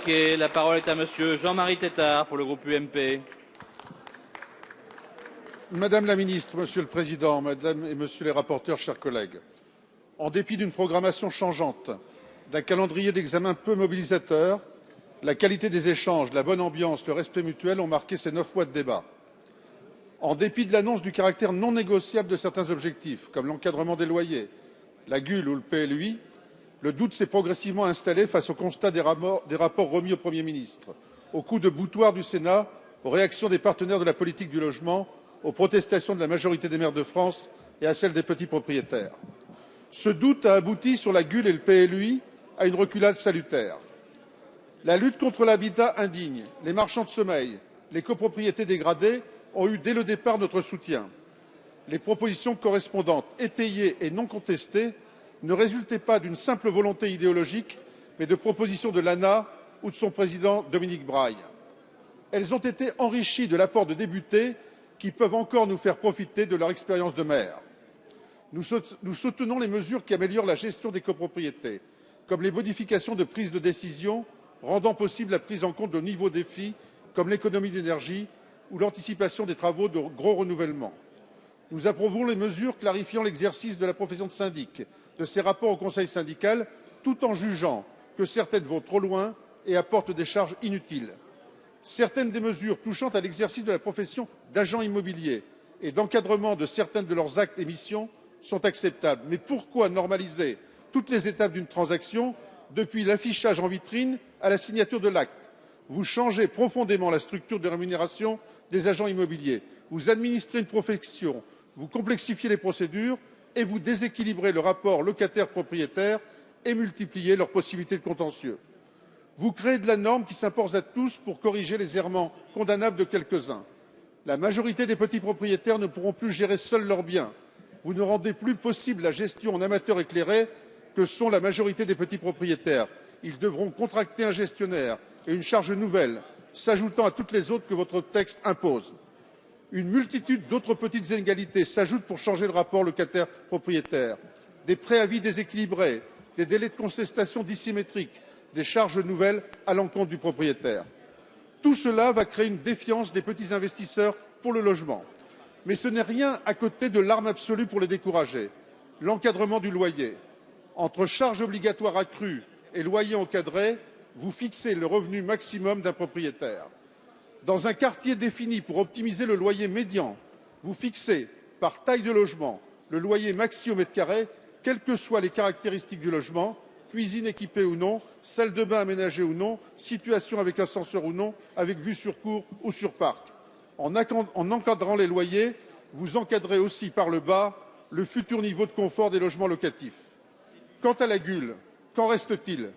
La parole est à Monsieur Jean-Marie Tétart pour le groupe UMP. Madame la Ministre, Monsieur le Président, Madame et Monsieur les rapporteurs, chers collègues, en dépit d'une programmation changeante, d'un calendrier d'examen peu mobilisateur, la qualité des échanges, la bonne ambiance, le respect mutuel ont marqué ces 9 mois de débat. En dépit de l'annonce du caractère non négociable de certains objectifs, comme l'encadrement des loyers, la GUL ou le PLUI, le doute s'est progressivement installé face au constat des rapports remis au Premier ministre, aux coups de boutoir du Sénat, aux réactions des partenaires de la politique du logement, aux protestations de la majorité des maires de France et à celles des petits propriétaires. Ce doute a abouti sur la GUL et le PLUI à une reculade salutaire. La lutte contre l'habitat indigne, les marchands de sommeil, les copropriétés dégradées ont eu dès le départ notre soutien. Les propositions correspondantes, étayées et non contestées, ne résultaient pas d'une simple volonté idéologique, mais de propositions de l'ANA ou de son président Dominique Braille. Elles ont été enrichies de l'apport de députés qui peuvent encore nous faire profiter de leur expérience de maire. Nous soutenons les mesures qui améliorent la gestion des copropriétés, comme les modifications de prise de décision rendant possible la prise en compte de nouveaux défis comme l'économie d'énergie ou l'anticipation des travaux de gros renouvellement. Nous approuvons les mesures clarifiant l'exercice de la profession de syndic, de ses rapports au conseil syndical, tout en jugeant que certaines vont trop loin et apportent des charges inutiles. Certaines des mesures touchant à l'exercice de la profession d'agent immobilier et d'encadrement de certaines de leurs actes et missions sont acceptables. Mais pourquoi normaliser toutes les étapes d'une transaction, depuis l'affichage en vitrine à la signature de l'acte? Vous changez profondément la structure de rémunération des agents immobiliers, vous administrez une profession, vous complexifiez les procédures et vous déséquilibrez le rapport locataire-propriétaire et multipliez leurs possibilités de contentieux. Vous créez de la norme qui s'impose à tous pour corriger les errements condamnables de quelques-uns. La majorité des petits propriétaires ne pourront plus gérer seuls leurs biens. Vous ne rendez plus possible la gestion en amateur éclairé que sont la majorité des petits propriétaires. Ils devront contracter un gestionnaire et une charge nouvelle, s'ajoutant à toutes les autres que votre texte impose. Une multitude d'autres petites inégalités s'ajoutent pour changer le rapport locataire-propriétaire. Des préavis déséquilibrés, des délais de contestation dissymétriques, des charges nouvelles à l'encontre du propriétaire. Tout cela va créer une défiance des petits investisseurs pour le logement. Mais ce n'est rien à côté de l'arme absolue pour les décourager, l'encadrement du loyer. Entre charges obligatoires accrues et loyers encadrés, vous fixez le revenu maximum d'un propriétaire. Dans un quartier défini pour optimiser le loyer médian, vous fixez, par taille de logement, le loyer maxi au mètre carré, quelles que soient les caractéristiques du logement, cuisine équipée ou non, salle de bain aménagée ou non, situation avec ascenseur ou non, avec vue sur cour ou sur parc. En encadrant les loyers, vous encadrez aussi par le bas le futur niveau de confort des logements locatifs. Quant à la GUL, qu'en reste-t-il?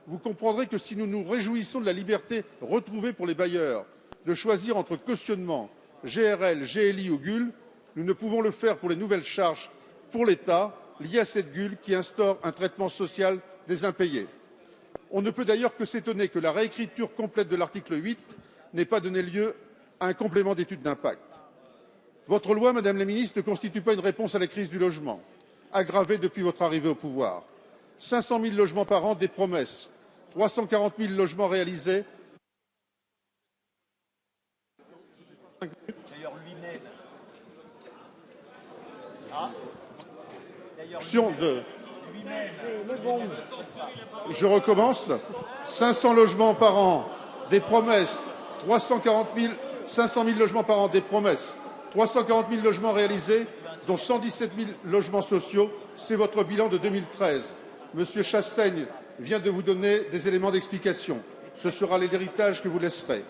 Vous comprendrez que si nous nous réjouissons de la liberté retrouvée pour les bailleurs de choisir entre cautionnement, GRL, GLI ou GUL, nous ne pouvons le faire pour les nouvelles charges pour l'État liées à cette GUL qui instaure un traitement social des impayés. On ne peut d'ailleurs que s'étonner que la réécriture complète de l'article 8 n'ait pas donné lieu à un complément d'étude d'impact. Votre loi, Madame la Ministre, ne constitue pas une réponse à la crise du logement, aggravée depuis votre arrivée au pouvoir. 500 000 logements par an, des promesses, 340 000 logements réalisés. Je recommence. 500 logements par an, des promesses, 500 000 logements par an, des promesses, 340 000 logements réalisés, dont 117 000 logements sociaux. C'est votre bilan de 2013. Monsieur Chassaigne vient de vous donner des éléments d'explication. Ce sera l'héritage que vous laisserez.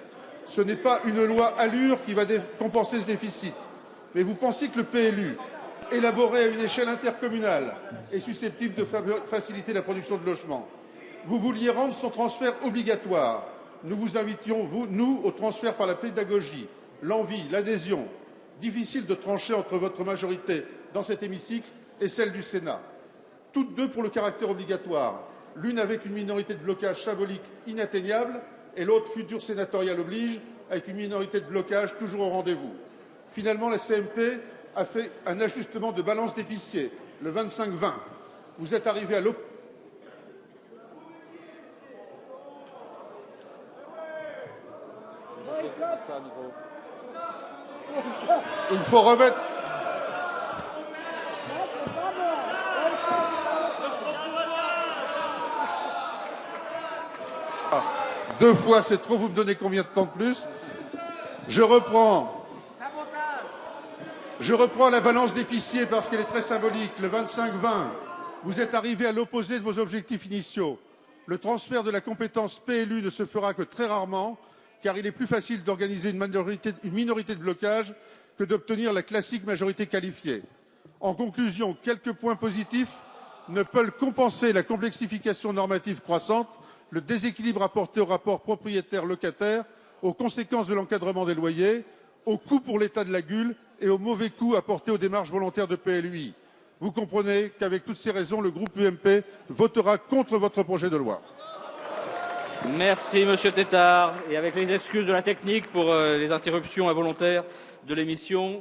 Ce n'est pas une loi Allure qui va compenser ce déficit, mais vous pensez que le PLU, élaboré à une échelle intercommunale, est susceptible de faciliter la production de logements. Vous vouliez rendre son transfert obligatoire. Nous vous invitions, nous, au transfert par la pédagogie, l'envie, l'adhésion. Difficile de trancher entre votre majorité dans cet hémicycle et celle du Sénat. Toutes deux pour le caractère obligatoire, l'une avec une minorité de blocage symbolique inatteignable et l'autre, futur sénatorial oblige, avec une minorité de blocage toujours au rendez-vous. Finalement, la CMP a fait un ajustement de balance d'épicier, le 25-20. Vous êtes arrivé à Il faut remettre. Deux fois, c'est trop. Vous me donnez combien de temps de plus? Je reprends la balance d'épicier parce qu'elle est très symbolique. Le 25-20, vous êtes arrivé à l'opposé de vos objectifs initiaux. Le transfert de la compétence PLU ne se fera que très rarement, car il est plus facile d'organiser une minorité de blocage que d'obtenir la classique majorité qualifiée. En conclusion, quelques points positifs ne peuvent compenser la complexification normative croissante, le déséquilibre apporté au rapport propriétaire-locataire, aux conséquences de l'encadrement des loyers, au coût pour l'État de la GUL et au mauvais coût apporté aux démarches volontaires de PLUI. Vous comprenez qu'avec toutes ces raisons, le groupe UMP votera contre votre projet de loi. Merci Monsieur Tétart. Et avec les excuses de la technique pour les interruptions involontaires de l'émission.